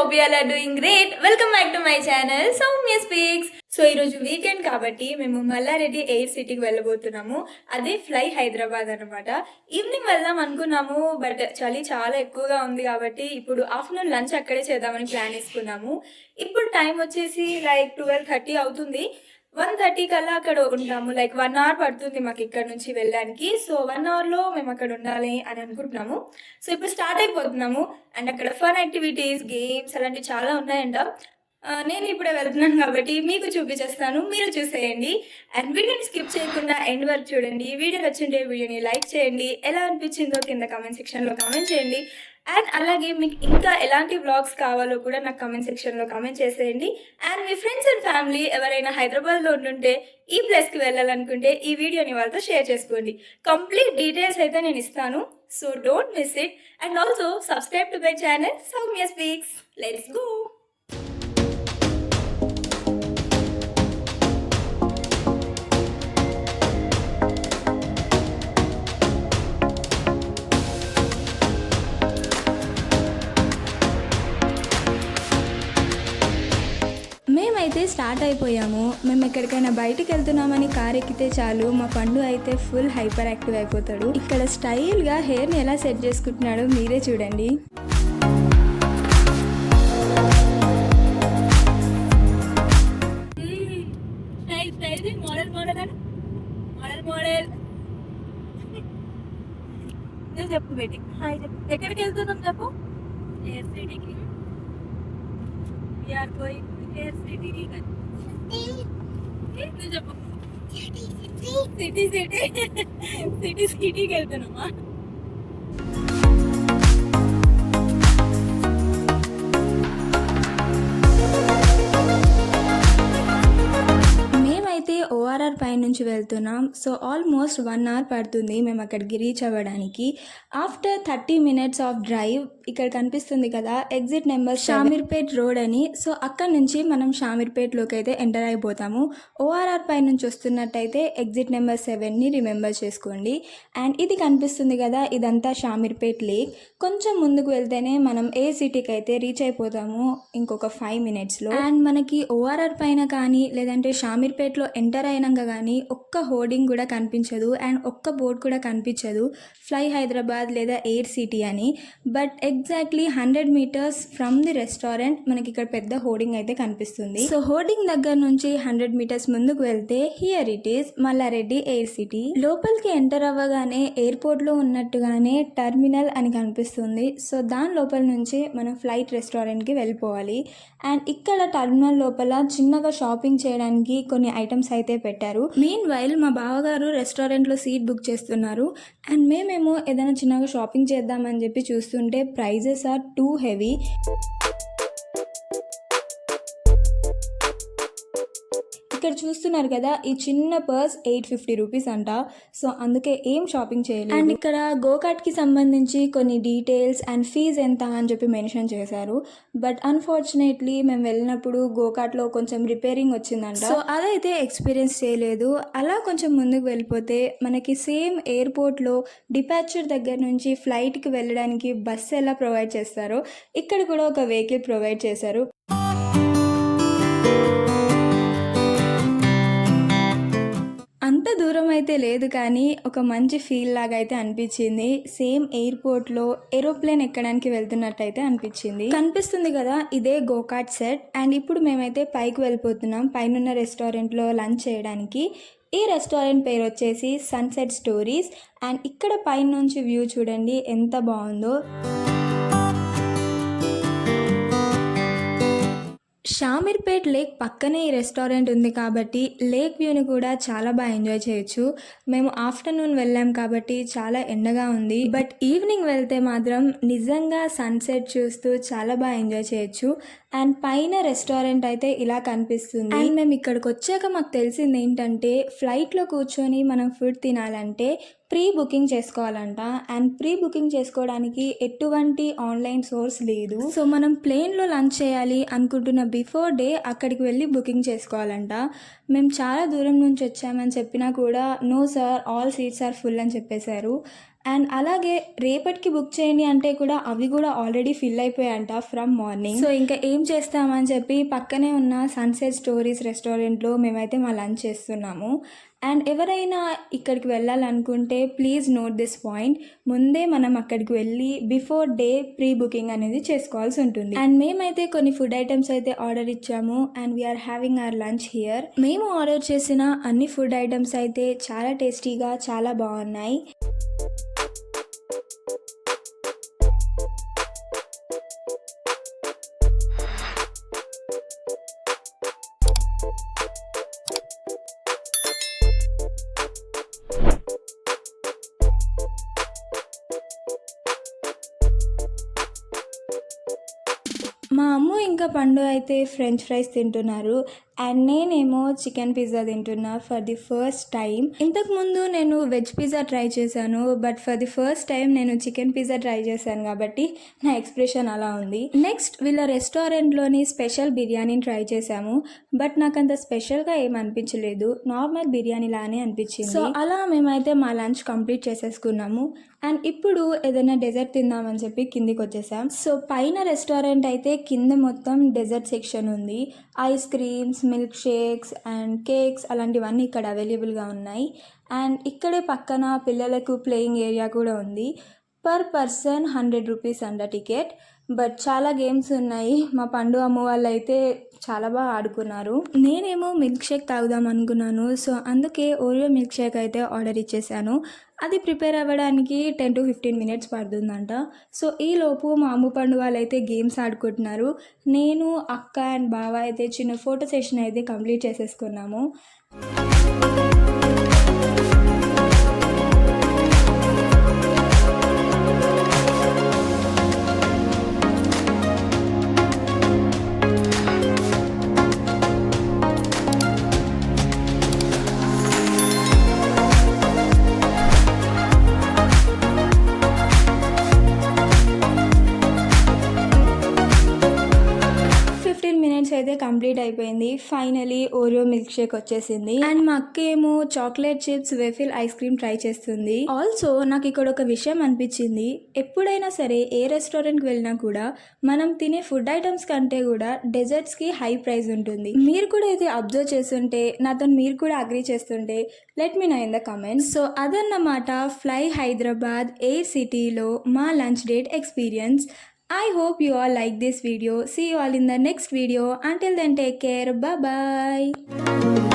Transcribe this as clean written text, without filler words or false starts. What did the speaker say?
hope you all are doing great. Welcome back to my channel Soumya Speaks. So ఈరోజు weekend కాబట్టి మేము Mallareddy air సిటీకి వెళ్ళబోతున్నాము. అదే fly Hyderabad అనమాట. ఈవినింగ్ వెళ్దాం అనుకున్నాము, బట్ చలి చాలా ఎక్కువగా ఉంది కాబట్టి ఇప్పుడు ఆఫ్టర్నూన్ లంచ్ అక్కడే చేద్దామని ప్లాన్ వేసుకున్నాము. ఇప్పుడు టైం వచ్చేసి లైక్ 12:30 అవుతుంది. 1:30 కల్లా అక్కడ ఉంటాము. లైక్ 1 అవర్ పడుతుంది మాకు ఇక్కడ నుంచి వెళ్ళడానికి. సో 1 అవర్లో మేము అక్కడ ఉండాలి అని అనుకుంటున్నాము. సో ఇప్పుడు స్టార్ట్ అయిపోతున్నాము. అండ్ అక్కడ ఫన్ యాక్టివిటీస్, గేమ్స్ అలాంటివి చాలా ఉన్నాయంట. నేను ఇప్పుడే వెళ్తున్నాను కాబట్టి మీకు చూపించేస్తాను, మీరు చూసేయండి. అండ్ వీడియోని స్కిప్ చేయకుండా ఎండ్ వరకు చూడండి. వీడియో నచ్చింటే వీడియోని లైక్ చేయండి. ఎలా అనిపించిందో కింద కామెంట్ సెక్షన్లో కామెంట్ చేయండి. అండ్ అలాగే మీకు ఇంకా ఎలాంటి వ్లాగ్స్ కావాలో కూడా నాకు కామెంట్ సెక్షన్లో కామెంట్ చేసేయండి. And me friends and family ఎవరైనా హైదరాబాద్లో ఉంటుంటే ఈ ప్లేస్కి వెళ్ళాలనుకుంటే ఈ వీడియోని వాళ్ళతో షేర్ చేసుకోండి. కంప్లీట్ డీటెయిల్స్ అయితే నేను ఇస్తాను, so don't miss it. And also subscribe to my channel Soumya speaks. Let's go. మేమైతే స్టార్ట్ అయిపోయాము. మేము ఎక్కడికైనా బయటికి వెళ్తున్నామని కార్ ఎక్కితే చాలు మా పండు అయితే ఫుల్ హైపర్ యాక్టివ్ అయిపోతాడు. ఇక్కడ స్టైల్గా హెయిర్ని ఎలా సెట్ చేసుకుంటున్నాడో మీరే చూడండి. చెప్పు బేటి, ఎక్కడికి వెళ్తున్నాం చెప్పు. ఎయిర్ సిటీకి. We are going to Air City. చెప్పు. సిటీకి వెళ్తున్నామా? ఓఆర్ఆర్ పై నుంచి వెళ్తున్నాం. సో ఆల్మోస్ట్ 1 అవర్ పడుతుంది మేము అక్కడికి రీచ్ అవ్వడానికి. ఆఫ్టర్ 30 minutes ఆఫ్ డ్రైవ్ ఇక్కడ కనిపిస్తుంది కదా ఎగ్జిట్ నెంబర్ షామీర్పేట్ రోడ్ అని. సో అక్కడ నుంచి మనం షామీర్పేట్లోకి అయితే ఎంటర్ అయిపోతాము. ఓఆర్ఆర్ పై నుంచి వస్తున్నట్టయితే ఎగ్జిట్ నెంబర్ 7ని రిమెంబర్ చేసుకోండి. అండ్ ఇది కనిపిస్తుంది కదా, ఇదంతా షామీర్పేట్ లేక్. కొంచెం ముందుకు వెళ్తేనే మనం ఏ సిటీకి అయితే రీచ్ అయిపోతాము ఇంకొక 5 minutesలో. అండ్ మనకి ఓఆర్ఆర్ పైన కానీ లేదంటే షామీర్పేట్లో ఎంటర్ అయినాక కానీ ఒక్క హోర్డింగ్ కూడా కనిపించదు అండ్ ఒక్క బోర్డ్ కూడా కనిపించదు ఫ్లై హైదరాబాద్ లేదా ఎయిర్ సిటీ అని. But exactly 100 meters from the restaurant మనకి ఇక్కడ పెద్ద హోర్డింగ్ అయితే కనిపిస్తుంది. సో హోర్డింగ్ దగ్గర నుంచి 100 meters ముందుకు వెళ్తే here it is Mallareddy air city. లోపలికి ఎంటర్ అవ్వగానే ఎయిర్పోర్ట్లో ఉన్నట్టుగానే టర్మినల్ అని కనిపిస్తుంది. సో దాని లోపల నుంచి మనం ఫ్లైట్ రెస్టారెంట్కి వెళ్ళిపోవాలి. అండ్ ఇక్కడ టర్మినల్ లోపల చిన్నగా షాపింగ్ చేయడానికి కొన్ని ఐటమ్స్ అయితే పెట్టారు. మీన్ వైల్ మా బావగారు రెస్టారెంట్లో సీట్ బుక్ చేస్తున్నారు. అండ్ మేమేమో ఏదైనా చిన్నగా షాపింగ్ చేద్దామని చెప్పి చూస్తుంటే ప్రైజెస్ ఆర్ టూ హెవీ. ఇక్కడ చూస్తున్నారు కదా, ఈ చిన్న పర్స్ 850 rupees అంట. సో అందుకే ఏం షాపింగ్ చేయలేదు. అండ్ ఇక్కడ గోకాట్కి సంబంధించి కొన్ని డీటెయిల్స్ అండ్ ఫీజ్ ఎంత అని చెప్పి మెన్షన్ చేశారు. బట్ అన్ఫార్చునేట్లీ మేము వెళ్ళినప్పుడు గోకాట్లో కొంచెం రిపేరింగ్ వచ్చిందంట. సో అదైతే ఎక్స్పీరియన్స్ చేయలేదు. అలా కొంచెం ముందుకు వెళ్ళిపోతే మనకి సేమ్ ఎయిర్పోర్ట్లో డిపార్చర్ దగ్గర నుంచి ఫ్లైట్కి వెళ్ళడానికి బస్సు ఎలా ప్రొవైడ్ చేస్తారో ఇక్కడ కూడా ఒక వెహికల్ ప్రొవైడ్ చేశారు. అంత దూరం అయితే లేదు కానీ ఒక మంచి ఫీల్ లాగా అయితే అనిపించింది. సేమ్ ఎయిర్పోర్ట్లో ఏరోప్లేన్ ఎక్కడానికి వెళ్తున్నట్టయితే అనిపించింది. కనిపిస్తుంది కదా, ఇదే గోకాట్ సెట్. అండ్ ఇప్పుడు మేమైతే పైకి వెళ్ళిపోతున్నాం పైనున్న రెస్టారెంట్లో లంచ్ చేయడానికి. ఈ రెస్టారెంట్ పేరు వచ్చేసి సన్సెట్ స్టోరీస్. అండ్ ఇక్కడ పైన నుంచి వ్యూ చూడండి ఎంత బాగుందో. షామీర్పేట్ లేక్ పక్కనే ఈ రెస్టారెంట్ ఉంది కాబట్టి లేక్ వ్యూని కూడా చాలా బాగా ఎంజాయ్ చేయొచ్చు. మేము ఆఫ్టర్నూన్ వెళ్ళాం కాబట్టి చాలా ఎండగా ఉంది. బట్ ఈవినింగ్ వెళ్తే మాత్రం నిజంగా సన్సెట్ చూస్తూ చాలా బాగా ఎంజాయ్ చేయొచ్చు. అండ్ పైన రెస్టారెంట్ అయితే ఇలా కనిపిస్తుంది. అండ్ మేము ఇక్కడికి వచ్చాక మాకు తెలిసింది ఏంటంటే ఫ్లైట్లో కూర్చొని మనం ఫుడ్ తినాలంటే ప్రీ బుకింగ్ చేసుకోవాలంట. అండ్ ప్రీ బుకింగ్ చేసుకోవడానికి ఎటువంటి ఆన్లైన్ సోర్స్ లేదు. సో మనం ప్లేన్లో లంచ్ చేయాలి అనుకుంటున్న బిఫోర్ డే అక్కడికి వెళ్ళి బుకింగ్ చేసుకోవాలంట. మేము చాలా దూరం నుంచి వచ్చామని చెప్పినా కూడా no sir, all seats are full అని చెప్పేశారు. అండ్ అలాగే రేపటికి బుక్ చేయండి అంటే కూడా అవి కూడా ఆల్రెడీ ఫిల్ అయిపోయాయంట ఫ్రమ్ మార్నింగ్. సో ఇంకా ఏం చేస్తామని చెప్పి పక్కనే ఉన్న సన్సెట్ స్టోరీస్ రెస్టారెంట్లో మేమైతే మా లంచ్ చేస్తున్నాము. అండ్ ఎవరైనా ఇక్కడికి వెళ్ళాలనుకుంటే ప్లీజ్ నోట్ దిస్ పాయింట్, ముందే మనం అక్కడికి వెళ్ళి బిఫోర్ డే ప్రీ బుకింగ్ అనేది చేసుకోవాల్సి ఉంటుంది. అండ్ మేమైతే కొన్ని ఫుడ్ ఐటమ్స్ అయితే ఆర్డర్ ఇచ్చాము and we are having our lunch here. మేము ఆర్డర్ చేసిన అన్ని ఫుడ్ ఐటమ్స్ అయితే చాలా టేస్టీగా చాలా బాగున్నాయి. మా అమ్మ ఇంకా పండు అయితే ఫ్రెంచ్ ఫ్రైస్ తింటున్నారు అండ్ నేనేమో చికెన్ పిజ్జా తింటున్నా ఫర్ ది ఫస్ట్ టైం. ఇంతకుముందు నేను వెజ్ పిజ్జా ట్రై చేశాను, but for the first time నేను చికెన్ పిజ్జా ట్రై చేశాను కాబట్టి నా ఎక్స్ప్రెషన్ అలా ఉంది. నెక్స్ట్ వీళ్ళ రెస్టారెంట్లోని స్పెషల్ బిర్యానీని ట్రై చేశాము, బట్ నాకు అంత స్పెషల్గా ఏం అనిపించలేదు, నార్మల్ బిర్యానీ లానే అనిపించింది. సో అలా మేమైతే మా లంచ్ కంప్లీట్ చేసేసుకున్నాము అండ్ ఇప్పుడు ఏదైనా డెజర్ట్ తిందామని చెప్పి కిందికి వచ్చేసాం. సో పైన రెస్టారెంట్ అయితే కింద మొత్తం డెజర్ట్ సెక్షన్ ఉంది. Ice creams, milk shakes and cakes అలాంటివన్నీ ఇక్కడ అవైలబుల్గా ఉన్నాయి. అండ్ ఇక్కడే పక్కన పిల్లలకు ప్లేయింగ్ ఏరియా కూడా ఉంది. పర్ పర్సన్ 100 రూపీస్ అంట టికెట్, బట్ చాలా గేమ్స్ ఉన్నాయి. మా పండు అమ్మ వాళ్ళు అయితే చాలా బాగా ఆడుకున్నారు. నేనేమో మిల్క్ షేక్ తాగుదాం అనుకున్నాను, సో అందుకే ఓరియో మిల్క్ షేక్ అయితే ఆర్డర్ ఇచ్చేసాను. అది ప్రిపేర్ అవ్వడానికి 10 to 15 మినిట్స్ పడుతుందంట. సో ఈలోపు మా అమ్మ పండు వాళ్ళు అయితే గేమ్స్ ఆడుకుంటున్నారు. నేను, అక్క అండ్ బావ అయితే చిన్న ఫోటో సెషన్ అయితే కంప్లీట్ చేసేసుకున్నాము. అయితే కంప్లీట్ అయిపోయింది. ఫైనలీ ఓరియో మిల్క్ షేక్ వచ్చేసింది అండ్ మా అక్క ఏమో chocolate chips waffle ice cream try చేస్తుంది. ఆల్సో నాకు ఇక్కడ ఒక విషయం అనిపించింది, ఎప్పుడైనా సరే ఏ రెస్టారెంట్కి వెళ్ళినా కూడా మనం తినే ఫుడ్ ఐటమ్స్ కంటే కూడా డెజర్ట్స్కి హై ప్రైస్ ఉంటుంది. మీరు కూడా అయితే అబ్జర్వ్ చేస్తుంటే, నాతో మీరు కూడా అగ్రీ చేస్తుంటే let me know in the comments. So అదన్నమాట ఫ్లై హైదరాబాద్ ఎయిర్ సిటీలో మా lunch date experience. I hope you all like this video. See you all in the next video. Until then, take care. Bye bye.